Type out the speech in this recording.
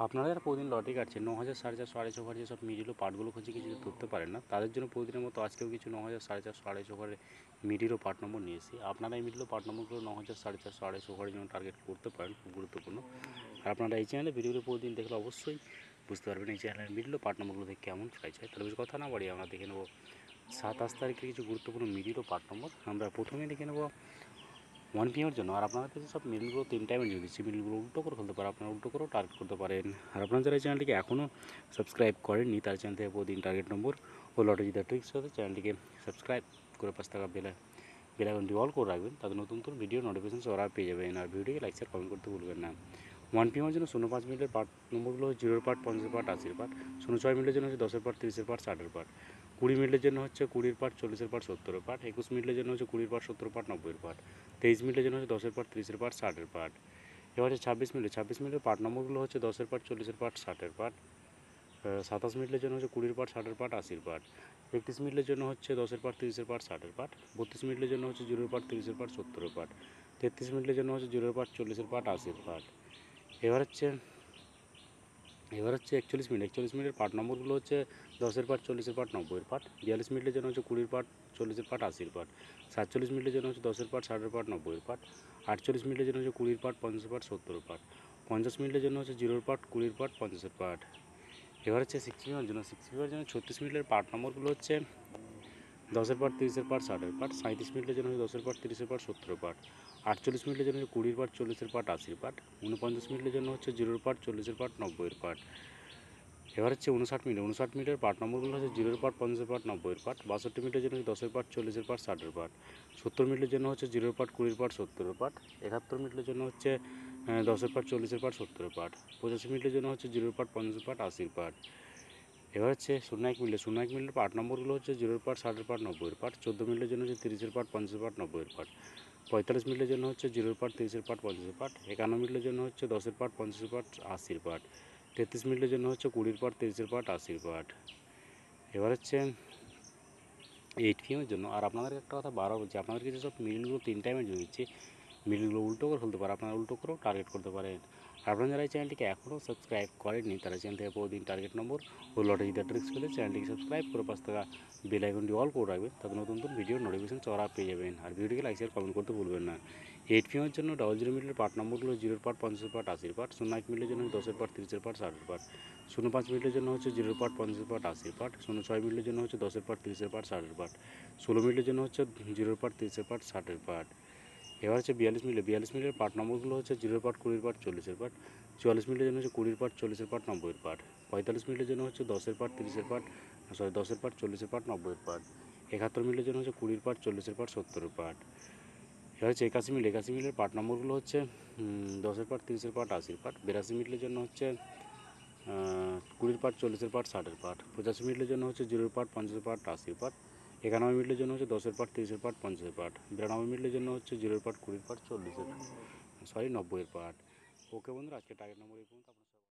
আপনারা যারা প্রতিদিন লটারি কাটছেন 9,000 4,500 2,500 যেসব মিডিল ও পার্টগুলো খুঁজে কিছু ধরতে পারেন না, তাদের জন্য প্রতিদিনের মতো আজকেও কিছু 9,000 4,500 2,500 মিডিল ও পার্ট নম্বর নিয়ে এসেছি। আপনারা এই মিডিল ও পার্ট নম্বরগুলো 9,000 4,500 2,500 জন্য টার্গেট করতে পারেন, খুব গুরুত্বপূর্ণ। আর আপনারা এই চ্যানেলে ভিডিওগুলো প্রতিদিন দেখলে অবশ্যই বুঝতে পারবেন এই চ্যানেলের মিডিল ও পার্ট নম্বরগুলো দেখে কেমন প্রাইস হয়। তাহলে বেশি কথা না বাড়িয়ে আমরা দেখে নেব 27 তারিখে কিছু গুরুত্বপূর্ণ মিডিল ও পার্ট নম্বর। আমরা প্রথমে দেখে নেব 1 PM এর জন্য। আর আপনাদের কাছে সব মিলগুলো 3 টাইমে দিয়ে দিচ্ছি, মিলগুলো উল্টো করে ফেলতে পারেন, আপনারা উল্টো করেও টার্গেট করতে পারেন। আর আপনারা যারা এই চ্যানেলটিকে এখনও সাবস্ক্রাইব করেননি, তার চ্যানেল থেকে প্রতিদিন টার্গেট নম্বর ও লটারি জিতার ট্রিক্স সাথে চ্যানেলটিকে সাবস্ক্রাইব করে পাশে থাকা বেল আইকনটি অল করে রাখবেন, তাদের নতুন নতুন ভিডিও নোটিফিকেশন সবার পেয়ে যাবেন। আর ভিডিওকে লাইক শেয়ার কমেন্ট করতে ভুলবেন না। 1 PM এর জন্য 05 মিনিটের পার্ট নম্বরগুলো হচ্ছে 0 পার্ট 50 পার্ট 80 পার্ট, 06 মিনিটের জন্য হচ্ছে 10 পার্ট 30 পার্ট 60 পার্ট, 20 মিনিটের জন্য হচ্ছে 20 পার্ট 40 পার্ট 70 পার্ট, 21 মিনিটের জন্য হচ্ছে 20 পার্ট 70 পার্ট 90 পার্ট, 23 মিনিটের জন্য হচ্ছে 10 পার্ট 30 পার্ট 60 পার্ট। এবার হচ্ছে 26 মিনিটের পার্ট নম্বরগুলো হচ্ছে 10 পার্ট 40 পার্ট 60 পার্ট, 27 মিনিটের জন্য হচ্ছে 20 পার্ট 60 পার্ট 80 পার্ট, 31 মিনিটের জন্য হচ্ছে 10 পার্ট 30 পার্ট 60 পার্ট, 32 মিনিটের জন্য হচ্ছে 0 পার্ট 30 পার্ট 70 পার্ট, 33 মিনিটের জন্য হচ্ছে 0 পার্ট 40 পার্ট 80 পার্ট। এবার হচ্ছে 41 মিনিটের পার্ট নম্বরগুলো হচ্ছে 10 পার্ট 40 পার্ট 90 পার্ট, 42 মিনিটের জন্য হচ্ছে 20 পার্ট 40 পার্ট 80 পার্ট, 47 মিনিটের জন্য হচ্ছে 10 পার্ট 60 পার্ট 90 পার্ট, 48 মিনিটের জন্য হচ্ছে 20 পার্ট 50 পার্ট 70 পার্ট, 50 মিনিটের জন্য হচ্ছে 0 পার্ট 20 পার্ট 50 পার্ট। এবার হচ্ছে 6 PMের জন্য 36 মিনিটের পার্ট নম্বরগুলো হচ্ছে 10 পার্ট 30 পার্ট 60 পার্ট, 37 মিনিটের জন্য হচ্ছে 10 পার্ট 30 পার্ট 70 পার্ট, 48 মিনিটের জন্য 20 পার্ট 40 পার্ট 80 পার্ট, 49 মিনিটের জন্য হচ্ছে 0 পার্ট 40 পার্ট 90 পার্ট। এবার হচ্ছে 59 মিনিটের পার্ট নম্বরগুলো হচ্ছে 0 পার্ট 50 পার্ট 90 পার্ট, 62 মিনিটের জন্য 10 পার্ট 40 পার্ট 60 পার্ট, 70 মিনিটের জন্য হচ্ছে 0 পার্ট 20 পার্ট 70 পার্ট, 71 মিনিটের জন্য হচ্ছে 10 পার্ট 40 পার্ট 70 পার্ট, 85 মিনিটের জন্য হচ্ছে 0 পার্ট 50 পার্ট 80 পার্ট। এবার হচ্ছে 01 মিনিটের পার্ট নম্বরগুলো হচ্ছে 0 পার্ট 60 পার্ট 90 পার্ট, 14 মিনিটের জন্য হচ্ছে 30 পার্ট 50 পার্ট 90 পার্ট, 45 মিনিটের জন্য হচ্ছে 0 পার্ট 30 পার্ট 50 পার্ট, 51 মিনিটের জন্য হচ্ছে 10 পার্ট 50 পার্ট 80 পার্ট, 33 মিনিটের জন্য হচ্ছে 20 পার্ট 30 পার্ট 80 পার্ট। এবার হচ্ছে 8 PMের জন্য। আর আপনাদেরকে একটা কথা বারবার বলছি, আপনাদেরকে যেসব মিলগুলো 3 টাইমে দিয়ে দিচ্ছি, মিলগুলো উল্টো করে ফেলতে পারে, আপনারা উল্টো করেও টার্গেট করতে পারেন। আপনারা যারা এই চ্যানেলটিকে এখনও সাবস্ক্রাইব করেননি, তারা চ্যানেল থেকে প্রতিদিন টার্গেট নম্বর ও লটারি জিতার ট্রিক্স পেলে চ্যানেলটিকে সাবস্ক্রাইব করে পাশে থাকা বেল আইকনটি অল করে রাখবেন, তাদের নতুন নতুন ভিডিও নোটিফিকেশন সবার পেয়ে যাবেন। আর ভিডিওটিকে লাইক শেয়ার কমেন্ট করতে ভুলবেন না। 8 PMের জন্য 00 মিনিটের পার্ট নম্বরগুলো 0 পার্ট 50 পার্ট 80 পার্ট, 01 মিনিটের জন্য 10 পার্ট 30 পার্ট 60 পার্ট, 05 মিনিটের জন্য হচ্ছে 0 পার্ট 50 পার্ট 80 পার্ট, 06 মিনিটের জন্য হচ্ছে 10 পার্ট 30 পার্ট 60 পার্ট, 16 মিনিটের জন্য হচ্ছে 0 পার্ট 30 পার্ট 60 পার্ট। এবার হচ্ছে 42 মিনিটের পার্ট নম্বরগুলো হচ্ছে 0 পার্ট 20 পার্ট 40 পার্ট, 44 মিনিটের জন্য হচ্ছে 20 পার্ট 40 পার্ট 90 পার্ট, 45 মিনিটের জন্য হচ্ছে 10 part 30 part 10 part 40 part 90 part, 71 মিনিটের জন্য হচ্ছে 20 পার্ট 40 পার্ট 70 পার্ট। এবার হচ্ছে 81 মিনিটের পার্ট নম্বরগুলো হচ্ছে 10 পার্ট 30 পার্ট 80 পার্ট, 82 মিনিটের জন্য হচ্ছে 20 পার্ট 40 পার্ট 60 পার্ট, 85 মিনিটের জন্য হচ্ছে 0 পার্ট 50 পার্ট 80 পার্ট, 91 মিনিটের জন্য হচ্ছে 10 পার্ট 30 পার্ট 50 পার্ট, 92 মিনিটের জন্য হচ্ছে 0 পার্ট 20 পার্ট 90 পার্ট। ওকে বন্ধুরা, আজকে টার্গেট নম্বর এই পর্যন্ত।